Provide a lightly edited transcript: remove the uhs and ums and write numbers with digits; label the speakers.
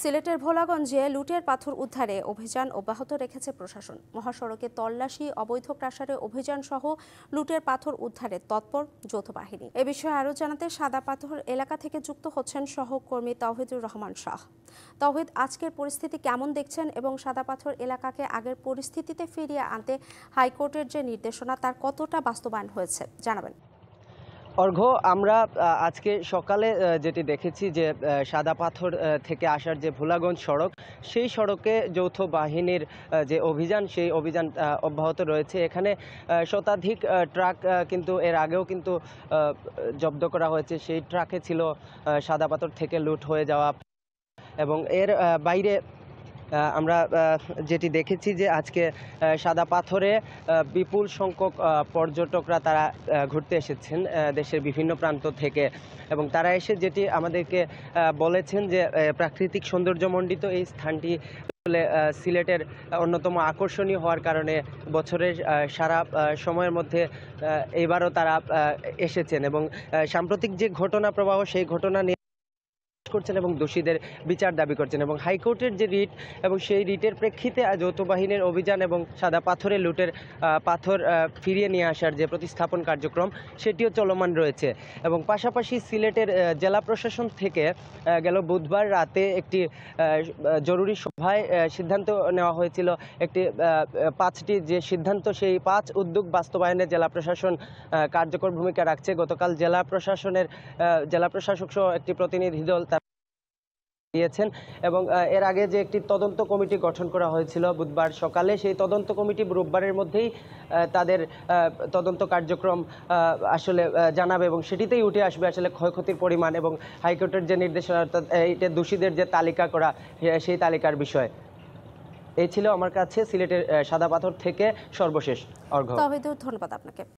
Speaker 1: সিলেটের ভোলাগঞ্জে লুটের পাথর উদ্ধারে অভিযান অব্যাহত রেখেছে প্রশাসন। মহাসড়কে তল্লাশি, অবৈধ ক্রাশারে অভিযান সহ লুটের পাথর উদ্ধারে তৎপর যৌথ বাহিনী। এ বিষয়ে আরও জানাতে সাদা পাথর এলাকা থেকে যুক্ত হচ্ছেন সহকর্মী তাওহিদুর রহমান শাহ। তাওহিদ, আজকের পরিস্থিতি কেমন দেখছেন এবং সাদা পাথর এলাকাকে আগের পরিস্থিতিতে ফিরিয়ে আনতে হাইকোর্টের যে নির্দেশনা তার কতটা বাস্তবায়ন হয়েছে জানাবেন।
Speaker 2: অর্ঘ্য, আমরা আজকে সকালে যেটি দেখেছি যে সাদা পাথর থেকে আসার যে ভোলাগঞ্জ সড়ক, সেই সড়কে যৌথ বাহিনীর যে অভিযান, সেই অভিযান অব্যাহত রয়েছে। এখানে শতাধিক ট্রাক কিন্তু এর আগেও কিন্তু জব্দ করা হয়েছে। সেই ট্রাকে ছিল সাদা পাথর থেকে লুট হয়ে যাওয়া, এবং এর বাইরে আমরা যেটি দেখেছি যে আজকে সাদা পাথরে বিপুল সংখ্যক পর্যটকরা তারা ঘুরতে এসেছেন দেশের বিভিন্ন প্রান্ত থেকে, এবং তারা এসে যেটি আমাদেরকে বলেছেন যে প্রাকৃতিক সৌন্দর্যমণ্ডিত এই স্থানটি সিলেটের অন্যতম আকর্ষণীয় হওয়ার কারণে বছরের সারা সময়ের মধ্যে এবারও তারা এসেছেন, এবং সাম্প্রতিক যে ঘটনা প্রবাহ, সেই ঘটনা নিয়ে করছেন এবং দোষীদের বিচার দাবি করছেন। এবং হাইকোর্টের যে রিট, এবং সেই রিটের প্রেক্ষিতে যৌথ বাহিনীর অভিযান এবং সাদা পাথরে লুটের পাথর ফিরিয়ে নিয়ে আসার যে প্রতিস্থাপন কার্যক্রম, সেটিও চলমান রয়েছে। এবং পাশাপাশি সিলেটের জেলা প্রশাসন থেকে গেল বুধবার রাতে একটি জরুরি সভায় সিদ্ধান্ত নেওয়া হয়েছিল, একটি 5টি যে সিদ্ধান্ত, সেই 5 উদ্যোগ বাস্তবায়নে জেলা প্রশাসন কার্যকর ভূমিকা রাখছে। গতকাল জেলা প্রশাসক সহ একটি প্রতিনিধি দল দিয়েছেন, এবং এর আগে যে একটি তদন্ত কমিটি গঠন করা হয়েছিল বুধবার সকালে, সেই তদন্ত কমিটি রোববারের মধ্যেই তাদের তদন্ত কার্যক্রম আসলে জানাবে, এবং সেটিতেই উঠে আসবে আসলে ক্ষয়ক্ষতির পরিমাণ এবং হাইকোর্টের যে নির্দেশনা, এইটা দোষীদের যে তালিকা করা, সেই তালিকার বিষয়। এই ছিল আমার কাছে সিলেটের সাদা পাথর থেকে সর্বশেষ। অর্ঘ্য,
Speaker 1: ধন্যবাদ আপনাকে।